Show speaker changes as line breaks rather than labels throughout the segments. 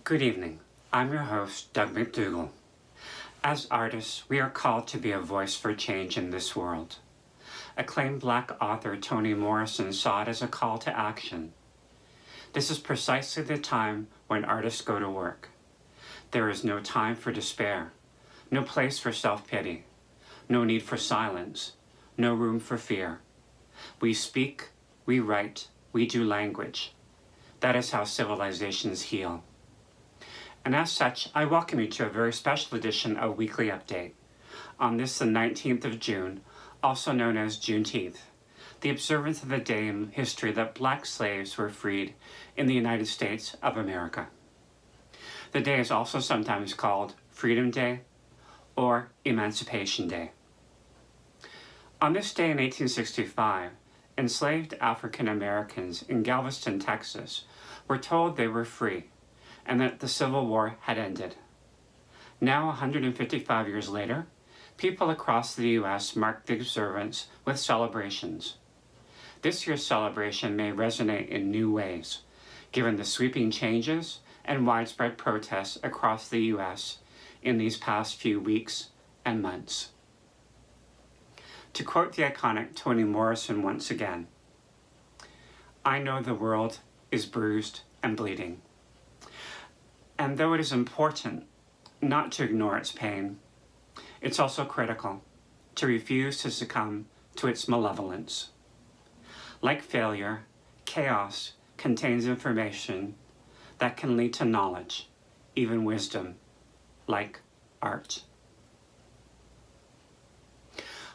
Good evening. I'm your host, Doug McDougall. As artists, we are called to be a voice for change in this world. Acclaimed Black author Toni Morrison saw it as a call to action. This is precisely the time when artists go to work. There is no time for despair, no place for self-pity, no need for silence, no room for fear. We speak, we write, we do language. That is how civilizations heal. And as such, I welcome you to a very special edition of Weekly Update. On this, the 19th of June, also known as Juneteenth, the observance of the day in history that Black slaves were freed in the United States of America. The day is also sometimes called Freedom Day or Emancipation Day. On this day in 1865, enslaved African Americans in Galveston, Texas, were told they were free and that the Civil War had ended. Now, 155 years later, people across the U.S. mark the observance with celebrations. This year's celebration may resonate in new ways, given the sweeping changes and widespread protests across the U.S. in these past few weeks and months. To quote the iconic Toni Morrison once again, "I know the world is bruised and bleeding. And though it is important not to ignore its pain, it's also critical to refuse to succumb to its malevolence. Like failure, chaos contains information that can lead to knowledge, even wisdom, like art."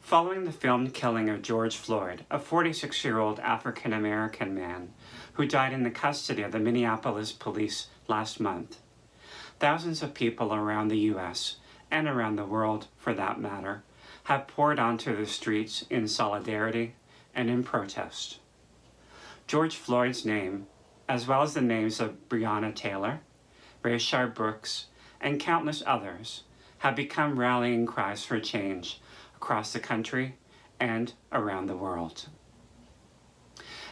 Following the filmed killing of George Floyd, a 46-year-old African-American man who died in the custody of the Minneapolis police last month, thousands of people around the U.S., and around the world for that matter, have poured onto the streets in solidarity and in protest. George Floyd's name, as well as the names of Breonna Taylor, Rayshard Brooks, and countless others, have become rallying cries for change across the country and around the world.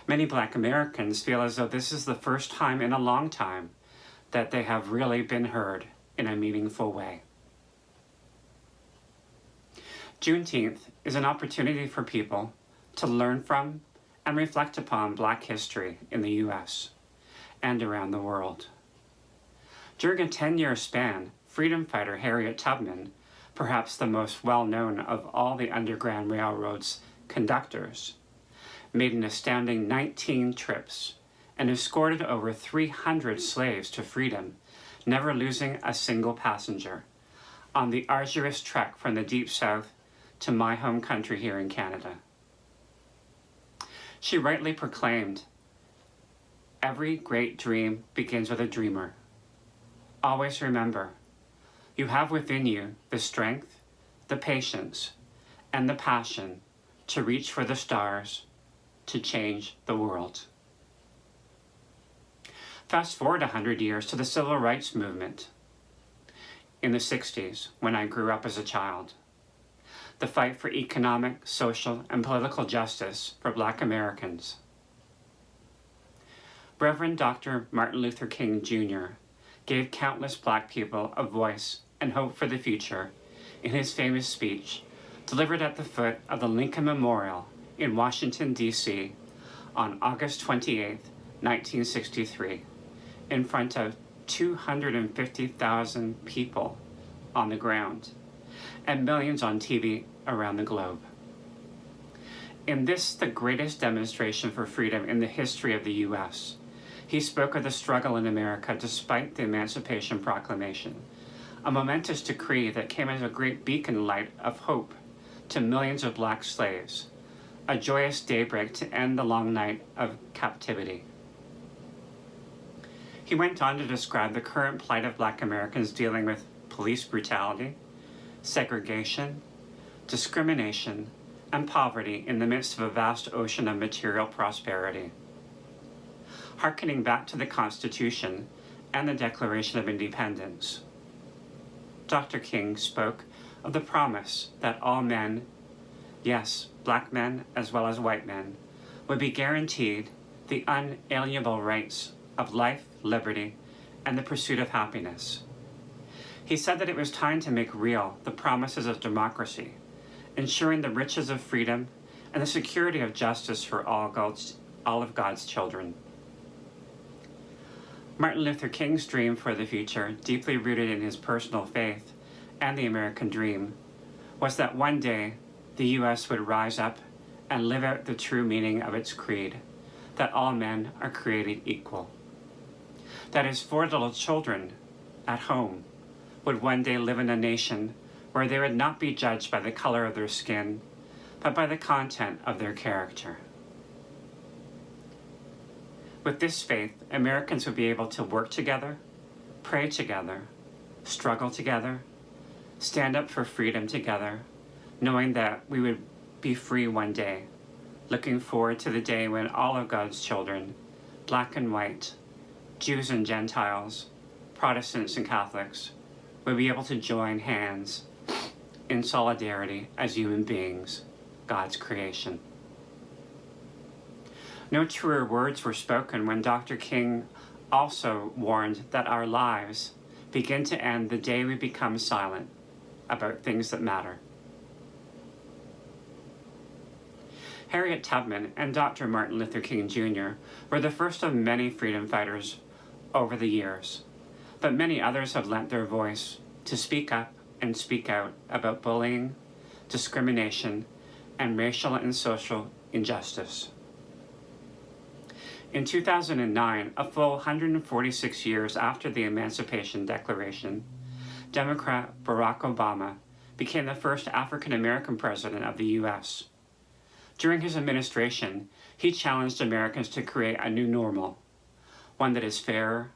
Many Black Americans feel as though this is the first time in a long time that they have really been heard in a meaningful way. Juneteenth is an opportunity for people to learn from and reflect upon Black history in the U.S. and around the world. During a 10-year span, freedom fighter Harriet Tubman, perhaps the most well-known of all the Underground Railroad's conductors, made an astounding 19 trips and escorted over 300 slaves to freedom, never losing a single passenger, on the arduous trek from the Deep South to my home country here in Canada. She rightly proclaimed, "Every great dream begins with a dreamer. Always remember, you have within you the strength, the patience, and the passion to reach for the stars, to change the world." Fast forward 100 years to the Civil Rights Movement. In the 60s, when I grew up as a child, the fight for economic, social, and political justice for Black Americans. Reverend Dr. Martin Luther King Jr. gave countless Black people a voice and hope for the future in his famous speech delivered at the foot of the Lincoln Memorial in Washington, D.C. on August 28, 1963, in front of 250,000 people on the ground and millions on TV around the globe. In this, the greatest demonstration for freedom in the history of the U.S., he spoke of the struggle in America despite the Emancipation Proclamation, a momentous decree that came as a great beacon light of hope to millions of Black slaves, a joyous daybreak to end the long night of captivity. He went on to describe the current plight of Black Americans dealing with police brutality, segregation, discrimination, and poverty in the midst of a vast ocean of material prosperity. Harkening back to the Constitution and the Declaration of Independence, Dr. King spoke of the promise that all men, yes, Black men as well as white men, would be guaranteed the unalienable rights of life, liberty, and the pursuit of happiness. He said that it was time to make real the promises of democracy, ensuring the riches of freedom and the security of justice for all of God's children. Martin Luther King's dream for the future, deeply rooted in his personal faith and the American dream, was that one day the U.S. would rise up and live out the true meaning of its creed, that all men are created equal. That his 4 little children at home would one day live in a nation where they would not be judged by the color of their skin, but by the content of their character. With this faith, Americans would be able to work together, pray together, struggle together, stand up for freedom together, knowing that we would be free one day, looking forward to the day when all of God's children, black and white, Jews and Gentiles, Protestants and Catholics, would be able to join hands in solidarity as human beings, God's creation. No truer words were spoken when Dr. King also warned that our lives begin to end the day we become silent about things that matter. Harriet Tubman and Dr. Martin Luther King Jr. were the first of many freedom fighters over the years, but many others have lent their voice to speak up and speak out about bullying, discrimination, and racial and social injustice. In 2009, a full 146 years after the Emancipation Declaration, Democrat Barack Obama became the first African-American president of the U.S. During his administration, he challenged Americans to create a new normal, one that is fair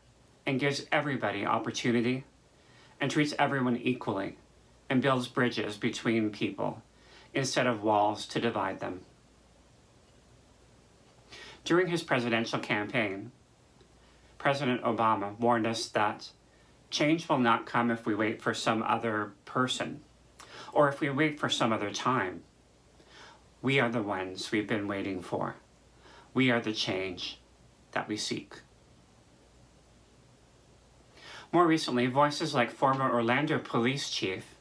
and gives everybody opportunity and treats everyone equally and builds bridges between people instead of walls to divide them. During his presidential campaign, President Obama warned us that change will not come if we wait for some other person or if we wait for some other time. We are the ones we've been waiting for. We are the change that we seek. More recently, voices like former Orlando police chief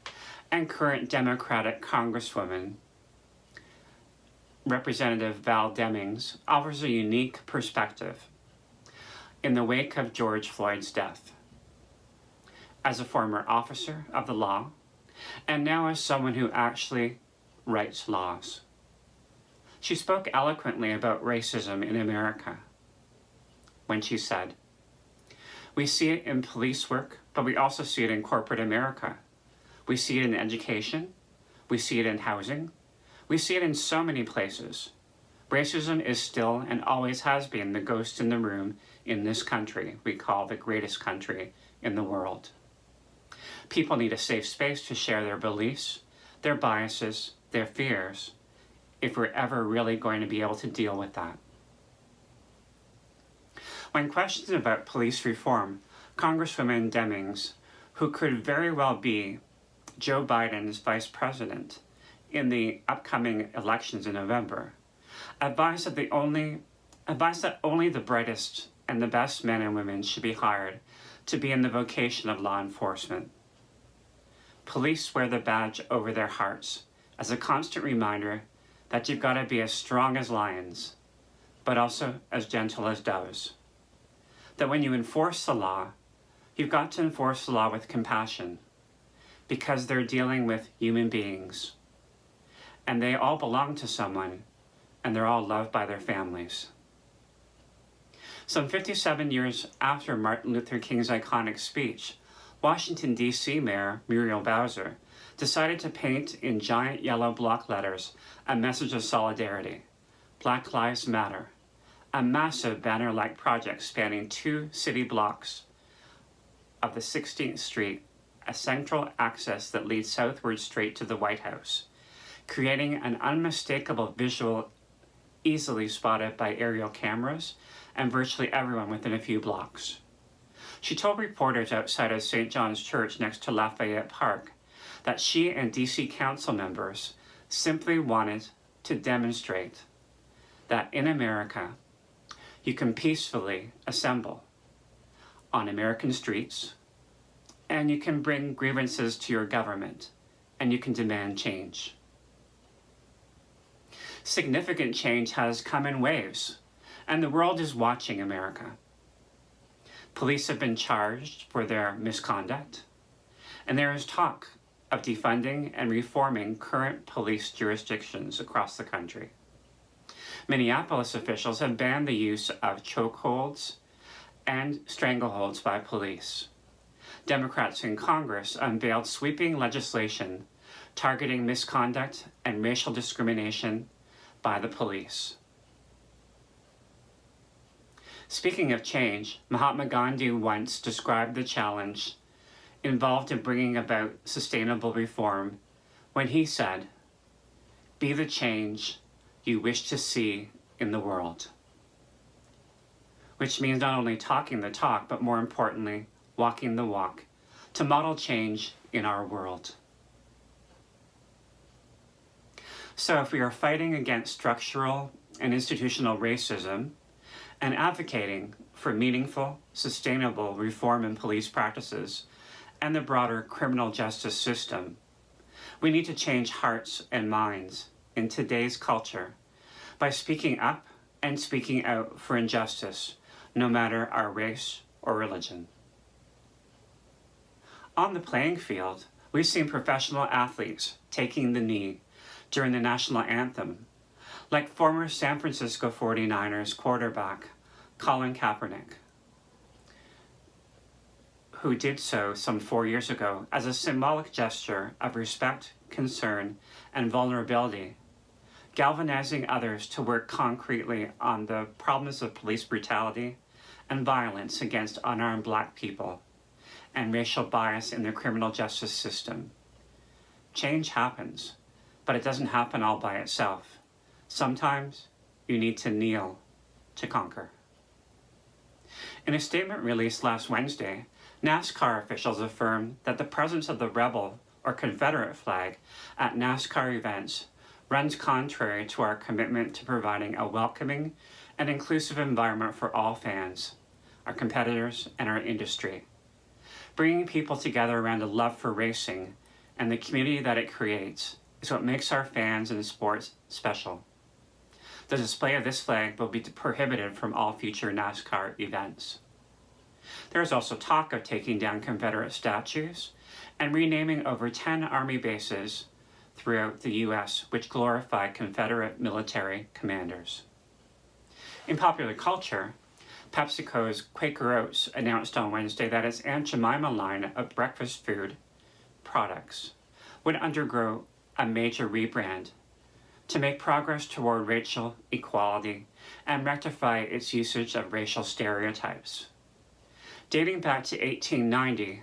and current Democratic Congresswoman Representative Val Demings offers a unique perspective in the wake of George Floyd's death. As a former officer of the law, and now as someone who actually writes laws. She spoke eloquently about racism in America when she said, "We see it in police work, but we also see it in corporate America. We see it in education. We see it in housing. We see it in so many places. Racism is still and always has been the ghost in the room in this country we call the greatest country in the world. People need a safe space to share their beliefs, their biases, their fears, if we're ever really going to be able to deal with that." When questioned about police reform, Congresswoman Demings, who could very well be Joe Biden's vice president in the upcoming elections in November, advised that only the brightest and the best men and women should be hired to be in the vocation of law enforcement. Police wear the badge over their hearts as a constant reminder that you've got to be as strong as lions, but also as gentle as doves. That when you enforce the law, you've got to enforce the law with compassion, because they're dealing with human beings, and they all belong to someone, and they're all loved by their families. Some 57 years after Martin Luther King's iconic speech, Washington, D.C. Mayor Muriel Bowser decided to paint in giant yellow block letters a message of solidarity, Black Lives Matter, a massive banner-like project spanning 2 city blocks of the 16th Street, a central access that leads southward straight to the White House, creating an unmistakable visual easily spotted by aerial cameras and virtually everyone within a few blocks. She told reporters outside of St. John's Church next to Lafayette Park that she and DC Council members simply wanted to demonstrate that in America, you can peacefully assemble on American streets, and you can bring grievances to your government, and you can demand change. Significant change has come in waves, and the world is watching America. Police have been charged for their misconduct, and there is talk of defunding and reforming current police jurisdictions across the country. Minneapolis officials have banned the use of chokeholds and strangleholds by police. Democrats in Congress unveiled sweeping legislation targeting misconduct and racial discrimination by the police. Speaking of change, Mahatma Gandhi once described the challenge involved in bringing about sustainable reform when he said, "Be the change you wish to see in the world." Which means not only talking the talk, but more importantly, walking the walk to model change in our world. So if we are fighting against structural and institutional racism and advocating for meaningful, sustainable reform in police practices and the broader criminal justice system, we need to change hearts and minds in today's culture by speaking up and speaking out for injustice, no matter our race or religion. On the playing field, we've seen professional athletes taking the knee during the national anthem, like former San Francisco 49ers quarterback Colin Kaepernick, who did so some 4 years ago as a symbolic gesture of respect, concern, and vulnerability, galvanizing others to work concretely on the problems of police brutality and violence against unarmed Black people and racial bias in the criminal justice system. Change happens, but it doesn't happen all by itself. Sometimes you need to kneel to conquer. In a statement released last Wednesday, NASCAR officials affirmed that the presence of the rebel or Confederate flag at NASCAR events runs contrary to our commitment to providing a welcoming and inclusive environment for all fans, our competitors, and our industry. Bringing people together around a love for racing and the community that it creates is what makes our fans and sports special. The display of this flag will be prohibited from all future NASCAR events. There is also talk of taking down Confederate statues and renaming over 10 Army bases throughout the U.S. which glorify Confederate military commanders. In popular culture, PepsiCo's Quaker Oats announced on Wednesday that its Aunt Jemima line of breakfast food products would undergo a major rebrand to make progress toward racial equality and rectify its usage of racial stereotypes. Dating back to 1890,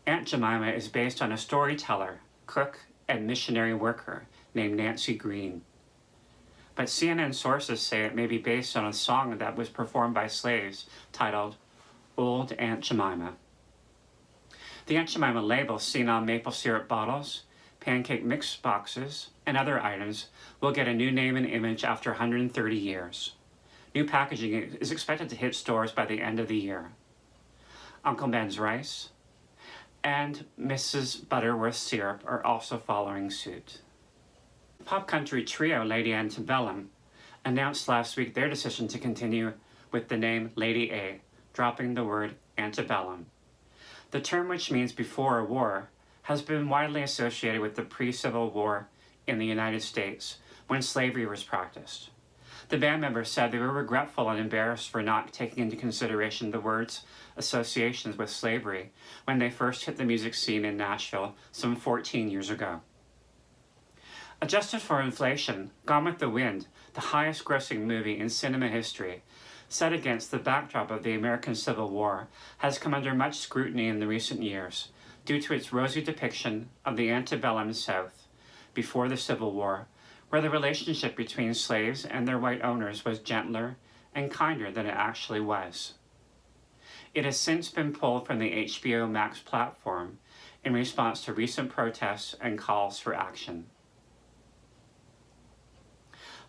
Aunt Jemima is based on a storyteller, cook, and missionary worker named Nancy Green. But CNN sources say it may be based on a song that was performed by slaves titled Old Aunt Jemima. The Aunt Jemima label seen on maple syrup bottles, pancake mix boxes, and other items will get a new name and image after 130 years. New packaging is expected to hit stores by the end of the year. Uncle Ben's rice and Mrs. Butterworth's syrup are also following suit. Pop country trio Lady Antebellum announced last week their decision to continue with the name Lady A, dropping the word antebellum. The term, which means before a war, has been widely associated with the pre-Civil War in the United States, when slavery was practiced. The band members said they were regretful and embarrassed for not taking into consideration the word's associations with slavery when they first hit the music scene in Nashville some 14 years ago. Adjusted for inflation, Gone with the Wind, the highest grossing movie in cinema history, set against the backdrop of the American Civil War, has come under much scrutiny in the recent years due to its rosy depiction of the antebellum South before the Civil War, where the relationship between slaves and their white owners was gentler and kinder than it actually was. It has since been pulled from the HBO Max platform in response to recent protests and calls for action.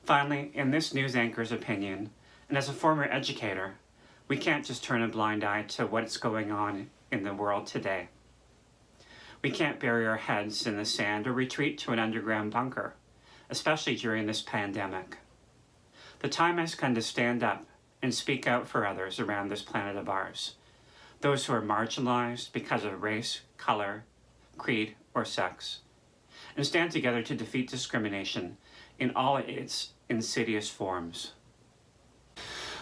Finally, in this news anchor's opinion, and as a former educator, We can't just turn a blind eye to what's going on in the world today. We can't bury our heads in the sand or retreat to an underground bunker, especially during this pandemic. The time has come to stand up and speak out for others around this planet of ours, those who are marginalized because of race, color, creed, or sex, and stand together to defeat discrimination in all its insidious forms.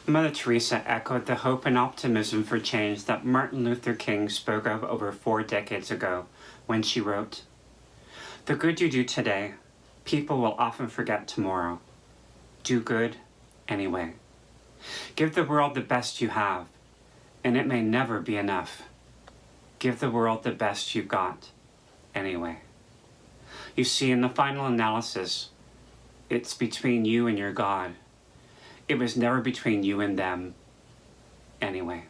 Mother Teresa echoed the hope and optimism for change that Martin Luther King spoke of over 4 decades ago when she wrote, "The good you do today, people will often forget tomorrow. Do good anyway. Give the world the best you have, and it may never be enough. Give the world the best you got anyway." You see, in the final analysis, it's between you and your God. It was never between you and them anyway.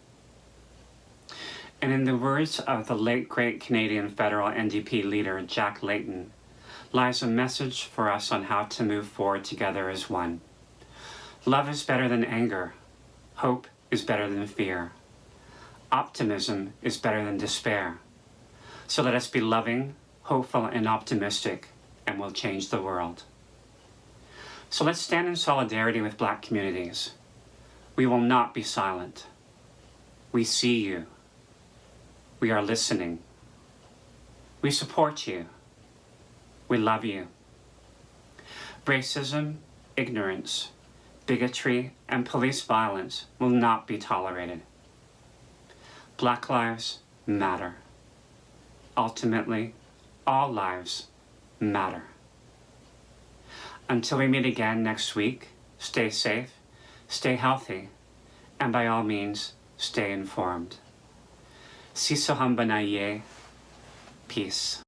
And in the words of the late great Canadian federal NDP leader Jack Layton, lies a message for us on how to move forward together as one. Love is better than anger. Hope is better than fear. Optimism is better than despair. So let us be loving, hopeful, and optimistic, and we'll change the world. So let's stand in solidarity with Black communities. We will not be silent. We see you. We are listening. We support you. We love you. Racism, ignorance, bigotry, and police violence will not be tolerated. Black lives matter. Ultimately, all lives matter. Until we meet again next week, stay safe, stay healthy, and by all means, stay informed. Sisohambanaye, peace.